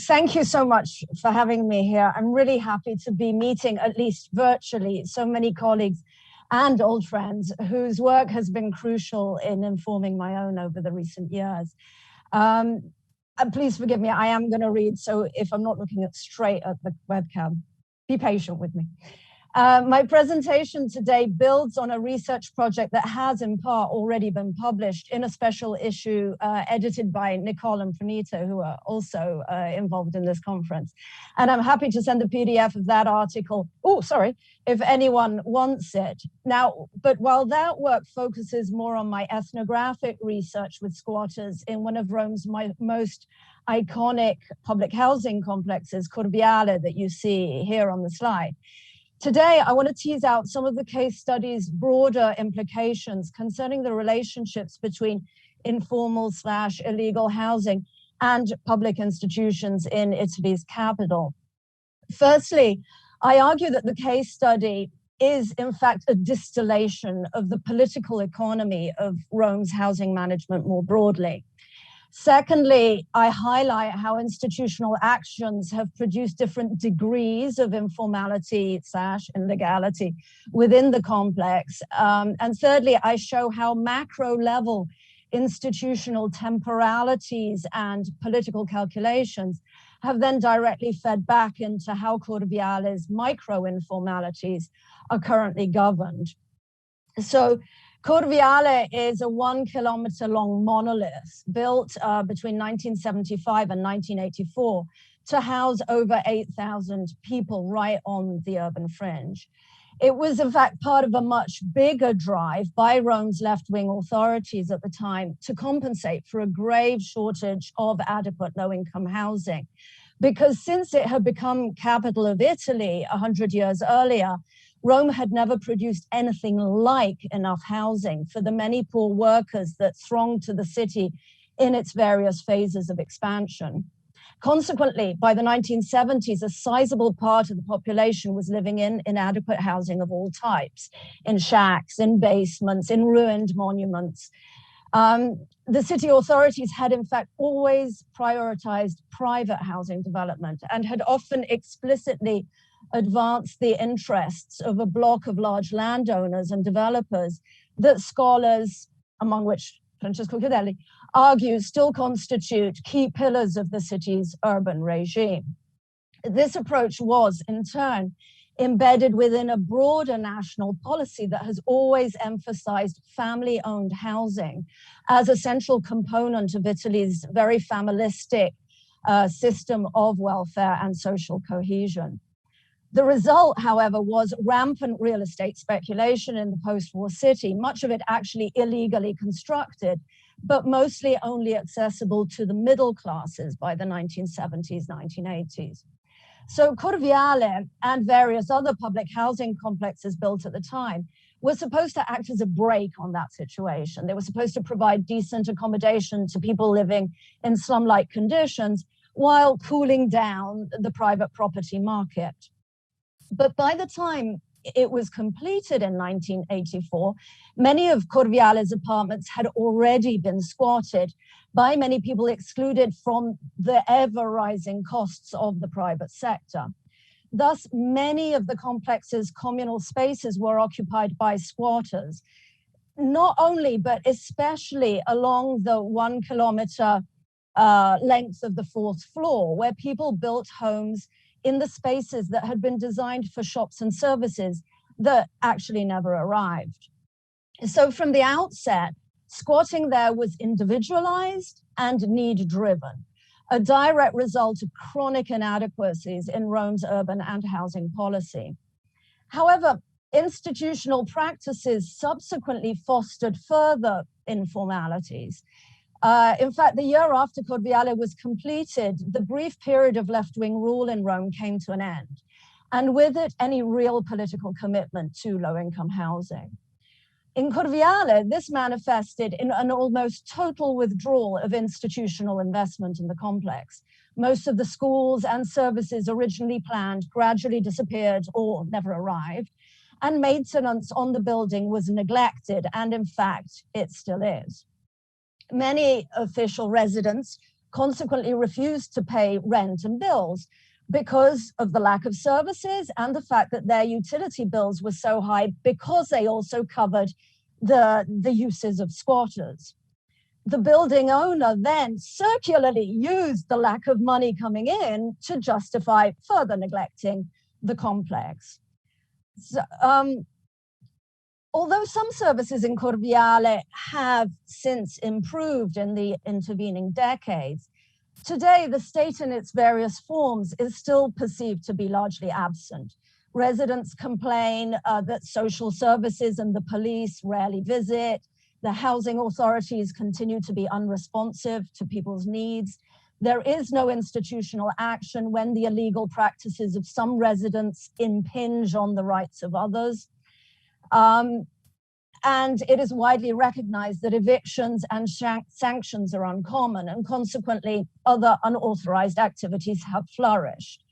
Thank you so much for having me here. I'm really happy to be meeting, at least virtually, so many colleagues and old friends whose work has been crucial in informing my own over the recent years. Please forgive me, I am going to read, so if I'm not looking straight at the webcam, be patient with me. My presentation today builds on a research project that has in part already been published in a special issue edited by Nicole and Pranita, who are also involved in this conference. And I'm happy to send a PDF of that article, if anyone wants it. Now, but while that work focuses more on my ethnographic research with squatters in one of Rome's most iconic public housing complexes, Corviale, that you see here on the slide. Today, I want to tease out some of the case study's broader implications concerning the relationships between informal/illegal housing and public institutions in Italy's capital. Firstly, I argue that the case study is, in fact, a distillation of the political economy of Rome's housing management more broadly. Secondly, I highlight how institutional actions have produced different degrees of informality/illegality within the complex. And thirdly, I show how macro-level institutional temporalities and political calculations have then directly fed back into how Corviale's micro-informalities are currently governed. So, Corviale is a 1 kilometer long monolith built between 1975 and 1984 to house over 8,000 people right on the urban fringe. It was, in fact, part of a much bigger drive by Rome's left-wing authorities at the time to compensate for a grave shortage of adequate low-income housing. Because since it had become capital of Italy 100 years earlier, Rome had never produced anything like enough housing for the many poor workers that thronged to the city in its various phases of expansion. Consequently, by the 1970s, a sizable part of the population was living in inadequate housing of all types, in shacks, in basements, in ruined monuments. The city authorities had, in fact, always prioritized private housing development and had often explicitly advanced the interests of a block of large landowners and developers that scholars, among which Francesco Chiudelli, argue still constitute key pillars of the city's urban regime. This approach was, in turn, embedded within a broader national policy that has always emphasized family-owned housing as a central component of Italy's very familistic system of welfare and social cohesion. The result, however, was rampant real estate speculation in the post-war city, much of it actually illegally constructed, but mostly only accessible to the middle classes by the 1970s, 1980s. So Corviale and various other public housing complexes built at the time were supposed to act as a brake on that situation. They were supposed to provide decent accommodation to people living in slum-like conditions while cooling down the private property market. But by the time it was completed in 1984, many of Corviale's apartments had already been squatted by many people excluded from the ever-rising costs of the private sector. Thus, many of the complex's communal spaces were occupied by squatters, not only, but especially along the 1 kilometer length of the fourth floor, where people built homes in the spaces that had been designed for shops and services that actually never arrived. So from the outset, squatting there was individualized and need-driven, a direct result of chronic inadequacies in Rome's urban and housing policy. However, institutional practices subsequently fostered further informalities. In fact, the year after Corviale was completed, the brief period of left-wing rule in Rome came to an end, and with it, any real political commitment to low-income housing. In Corviale, this manifested in an almost total withdrawal of institutional investment in the complex. Most of the schools and services originally planned gradually disappeared or never arrived, and maintenance on the building was neglected, and in fact, it still is. Many official residents consequently refused to pay rent and bills because of the lack of services and the fact that their utility bills were so high because they also covered the uses of squatters. The building owner then circularly used the lack of money coming in to justify further neglecting the complex. So, although some services in Corviale have since improved in the intervening decades, today the state in its various forms is still perceived to be largely absent. Residents complain that social services and the police rarely visit. The housing authorities continue to be unresponsive to people's needs. There is no institutional action when the illegal practices of some residents impinge on the rights of others. And it is widely recognized that evictions and sanctions are uncommon, and consequently other unauthorized activities have flourished.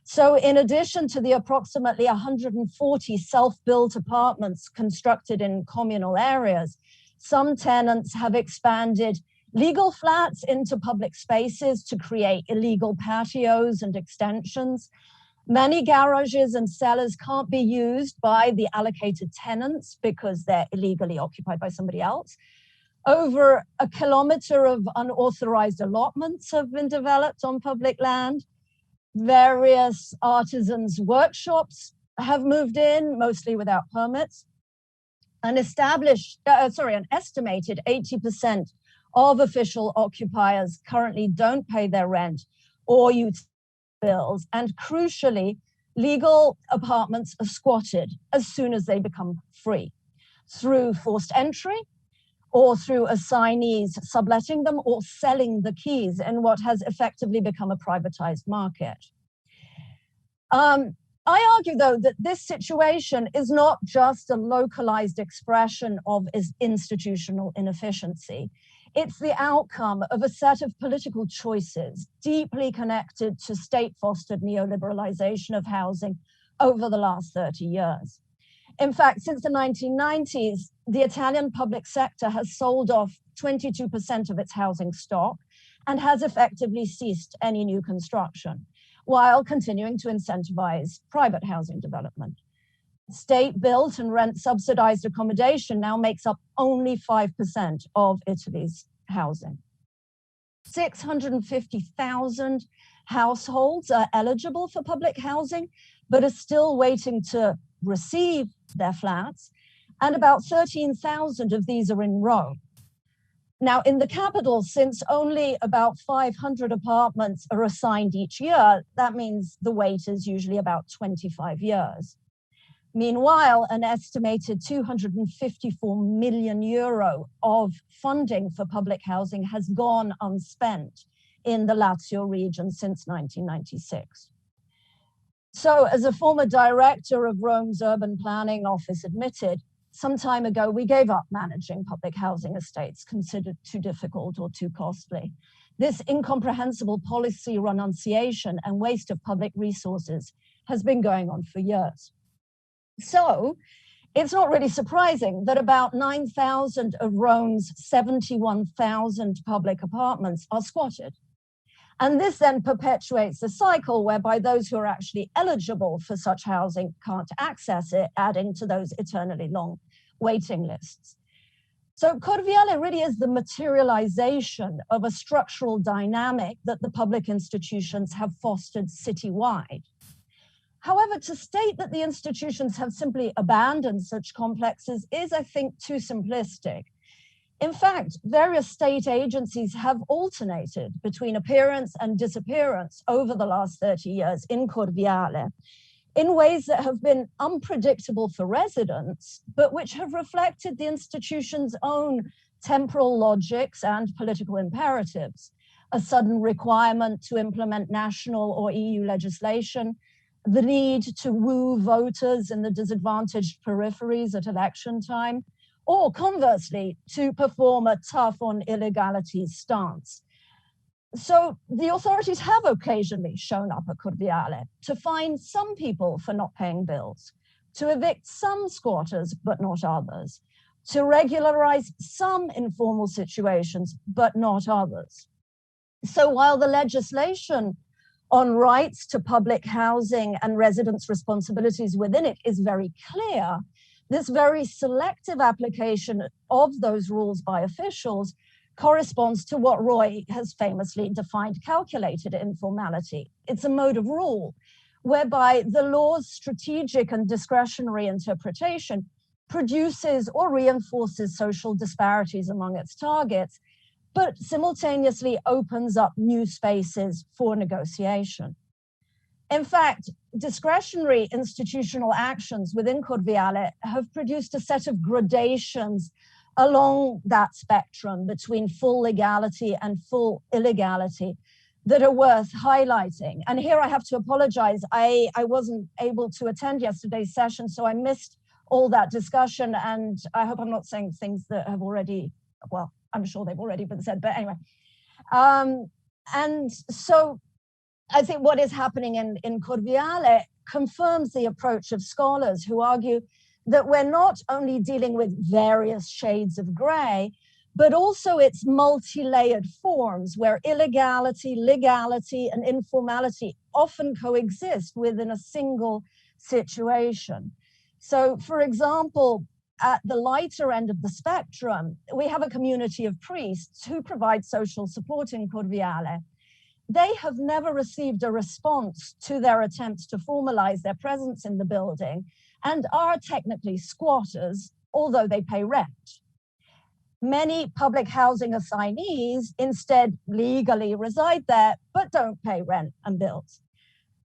So in addition to the approximately 140 self-built apartments constructed in communal areas, some tenants have expanded legal flats into public spaces to create illegal patios and extensions. Many garages and cellars can't be used by the allocated tenants because they're illegally occupied by somebody else. Over 1 kilometer of unauthorized allotments have been developed on public land. Various artisans' workshops have moved in, mostly without permits. An estimated 80% of official occupiers currently don't pay their rent or utility bills, and crucially, legal apartments are squatted as soon as they become free, through forced entry or through assignees subletting them or selling the keys in what has effectively become a privatized market. I argue, though, that this situation is not just a localized expression of institutional inefficiency. It's the outcome of a set of political choices deeply connected to state-fostered neoliberalization of housing over the last 30 years. In fact, since the 1990s, the Italian public sector has sold off 22% of its housing stock and has effectively ceased any new construction, while continuing to incentivize private housing development. State-built and rent-subsidized accommodation now makes up only 5% of Italy's housing. 650,000 households are eligible for public housing, but are still waiting to receive their flats, and about 13,000 of these are in Rome. Now, in the capital, since only about 500 apartments are assigned each year, that means the wait is usually about 25 years. Meanwhile, an estimated 254 million euro of funding for public housing has gone unspent in the Lazio region since 1996. So, as a former director of Rome's urban planning office admitted, some time ago, we gave up managing public housing estates considered too difficult or too costly. This incomprehensible policy renunciation and waste of public resources has been going on for years. So it's not really surprising that about 9,000 of Rome's 71,000 public apartments are squatted. And this then perpetuates the cycle whereby those who are actually eligible for such housing can't access it, adding to those eternally long waiting lists. So Corviale really is the materialization of a structural dynamic that the public institutions have fostered citywide. However, to state that the institutions have simply abandoned such complexes is, I think, too simplistic. In fact, various state agencies have alternated between appearance and disappearance over the last 30 years in Corviale in ways that have been unpredictable for residents, but which have reflected the institution's own temporal logics and political imperatives. A sudden requirement to implement national or EU legislation, the need to woo voters in the disadvantaged peripheries at election time, or conversely, to perform a tough on illegalities stance. So the authorities have occasionally shown up at Corviale to fine some people for not paying bills, to evict some squatters, but not others, to regularize some informal situations, but not others. So while the legislation on rights to public housing and residents' responsibilities within it is very clear, this very selective application of those rules by officials corresponds to what Roy has famously defined calculated informality. It's a mode of rule whereby the law's strategic and discretionary interpretation produces or reinforces social disparities among its targets, but simultaneously opens up new spaces for negotiation. In fact, discretionary institutional actions within Corviale have produced a set of gradations along that spectrum between full legality and full illegality that are worth highlighting. And here I have to apologize. I wasn't able to attend yesterday's session, so I missed all that discussion. And I hope I'm not saying things that have already, well, I'm sure they've already been said, but anyway. And so I think what is happening in Corviale confirms the approach of scholars who argue that we're not only dealing with various shades of gray, but also its multi-layered forms where illegality, legality, and informality often coexist within a single situation. So, for example, at the lighter end of the spectrum, we have a community of priests who provide social support in Corviale. They have never received a response to their attempts to formalize their presence in the building and are technically squatters, although they pay rent. Many public housing assignees instead legally reside there, but don't pay rent and bills.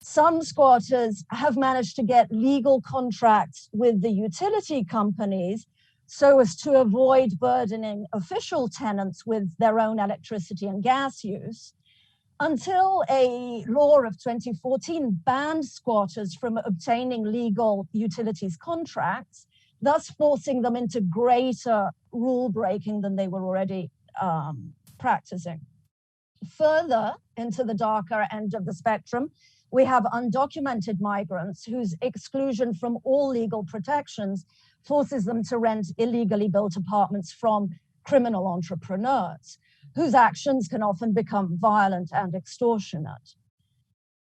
Some squatters have managed to get legal contracts with the utility companies so as to avoid burdening official tenants with their own electricity and gas use, until a law of 2014 banned squatters from obtaining legal utilities contracts, thus forcing them into greater rule breaking than they were already practicing. Further into the darker end of the spectrum, we have undocumented migrants whose exclusion from all legal protections forces them to rent illegally built apartments from criminal entrepreneurs, whose actions can often become violent and extortionate.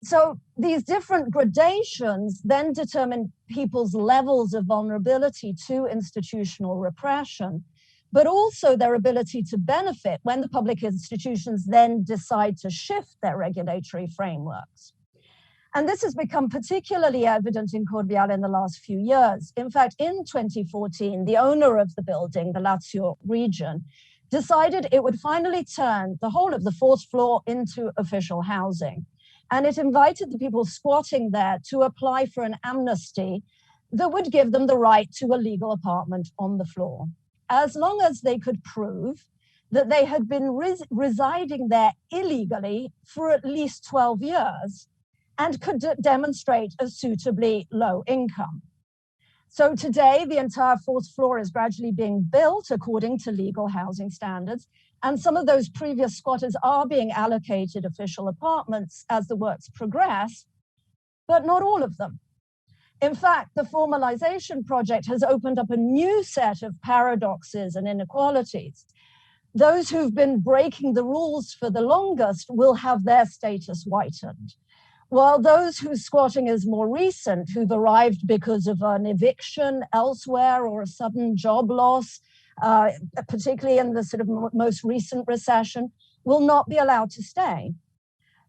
So these different gradations then determine people's levels of vulnerability to institutional repression, but also their ability to benefit when the public institutions then decide to shift their regulatory frameworks. And this has become particularly evident in Corviale in the last few years. In fact, in 2014, the owner of the building, the Lazio region, decided it would finally turn the whole of the fourth floor into official housing. And it invited the people squatting there to apply for an amnesty that would give them the right to a legal apartment on the floor, as long as they could prove that they had been residing there illegally for at least 12 years and could demonstrate a suitably low income. So today, the entire fourth floor is gradually being built according to legal housing standards, and some of those previous squatters are being allocated official apartments as the works progress, but not all of them. In fact, the formalization project has opened up a new set of paradoxes and inequalities. Those who've been breaking the rules for the longest will have their status whitened, while those whose squatting is more recent, who've arrived because of an eviction elsewhere or a sudden job loss, particularly in the sort of most recent recession, will not be allowed to stay.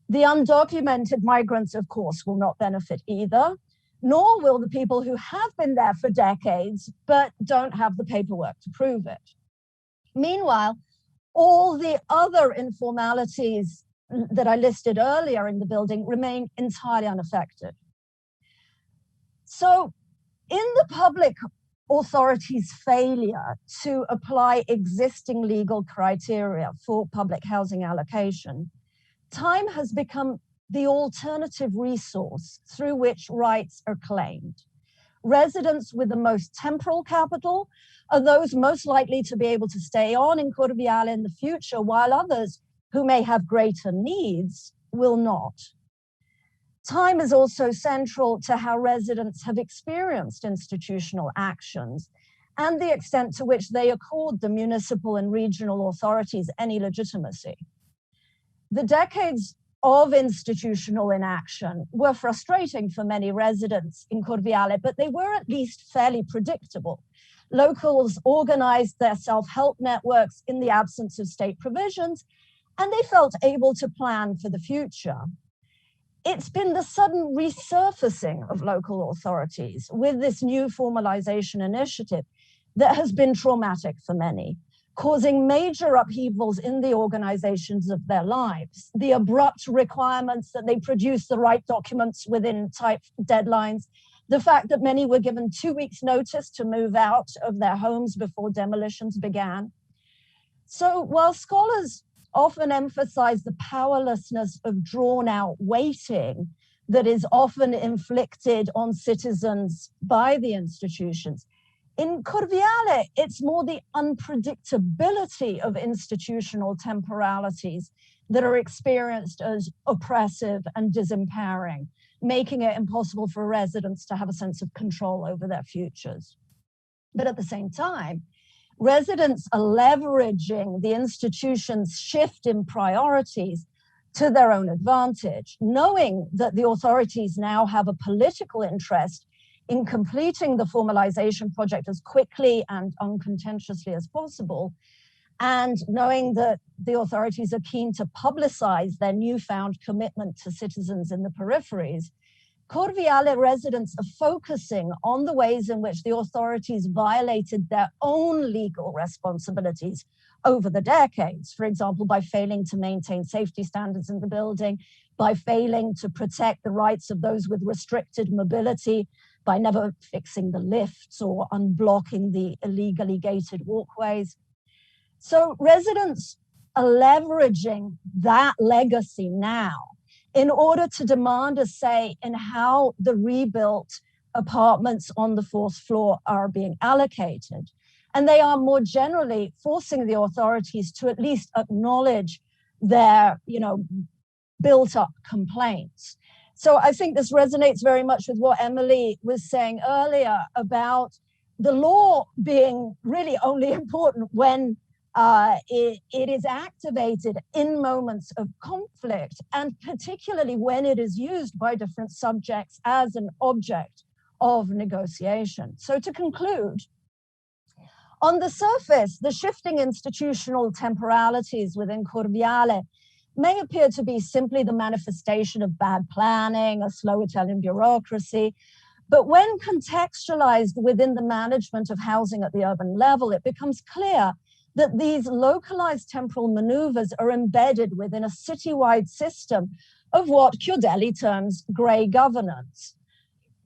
The undocumented migrants, of course, will not benefit either, nor will the people who have been there for decades but don't have the paperwork to prove it. Meanwhile, all the other informalities that I listed earlier in the building remain entirely unaffected. So in the public authorities' failure to apply existing legal criteria for public housing allocation, time has become the alternative resource through which rights are claimed. Residents with the most temporal capital are those most likely to be able to stay on in Corviale in the future, while others who may have greater needs will not. Time is also central to how residents have experienced institutional actions and the extent to which they accord the municipal and regional authorities any legitimacy. The decades of institutional inaction were frustrating for many residents in Corviale, but they were at least fairly predictable. Locals organized their self-help networks in the absence of state provisions, and they felt able to plan for the future. It's been the sudden resurfacing of local authorities with this new formalization initiative that has been traumatic for many, causing major upheavals in the organizations of their lives. The abrupt requirements that they produce the right documents within tight deadlines, the fact that many were given 2 weeks' notice to move out of their homes before demolitions began. So while scholars often emphasize the powerlessness of drawn-out waiting that is often inflicted on citizens by the institutions, in Corviale, it's more the unpredictability of institutional temporalities that are experienced as oppressive and disempowering, making it impossible for residents to have a sense of control over their futures. But at the same time, residents are leveraging the institution's shift in priorities to their own advantage, knowing that the authorities now have a political interest in completing the formalization project as quickly and uncontentiously as possible, and knowing that the authorities are keen to publicize their newfound commitment to citizens in the peripheries, Corviale residents are focusing on the ways in which the authorities violated their own legal responsibilities over the decades, for example, by failing to maintain safety standards in the building, by failing to protect the rights of those with restricted mobility, by never fixing the lifts or unblocking the illegally gated walkways. So residents are leveraging that legacy now in order to demand a say in how the rebuilt apartments on the 4th floor are being allocated. And they are more generally forcing the authorities to at least acknowledge their, built up complaints. So I think this resonates very much with what Emily was saying earlier about the law being really only important when it is activated in moments of conflict, and particularly when it is used by different subjects as an object of negotiation. So to conclude, on the surface, the shifting institutional temporalities within Corviale may appear to be simply the manifestation of bad planning, a slow Italian bureaucracy, but when contextualized within the management of housing at the urban level, it becomes clear that these localized temporal maneuvers are embedded within a citywide system of what Chiodelli terms gray governance.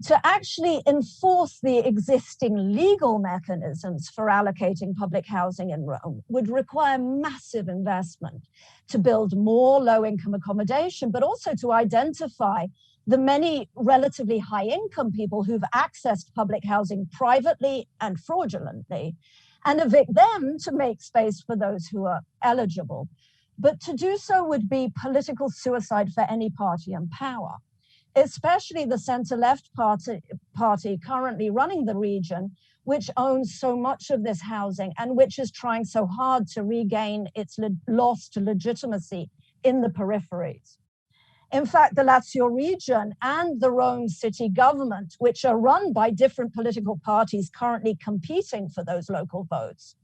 To actually enforce the existing legal mechanisms for allocating public housing in Rome would require massive investment to build more low-income accommodation, but also to identify the many relatively high-income people who've accessed public housing privately and fraudulently, and evict them to make space for those who are eligible. But to do so would be political suicide for any party in power, especially the center-left party currently running the region, which owns so much of this housing and which is trying so hard to regain its lost legitimacy in the peripheries. In fact, the Lazio region and the Rome city government, which are run by different political parties currently competing for those local votes,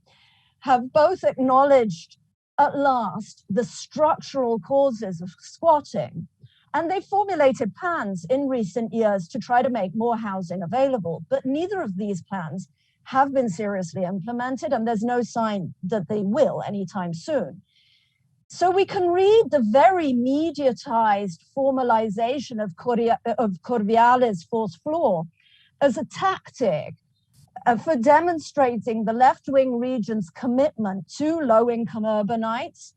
have both acknowledged at last the structural causes of squatting, and they formulated plans in recent years to try to make more housing available, but neither of these plans have been seriously implemented, and there's no sign that they will anytime soon. So we can read the very mediatized formalization of Corviale's 4th floor as a tactic for demonstrating the left-wing region's commitment to low-income urbanites,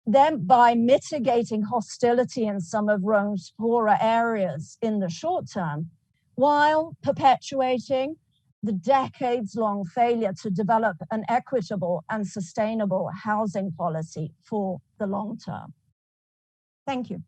then by mitigating hostility in some of Rome's poorer areas in the short term, while perpetuating the decades-long failure to develop an equitable and sustainable housing policy for the long term. Thank you.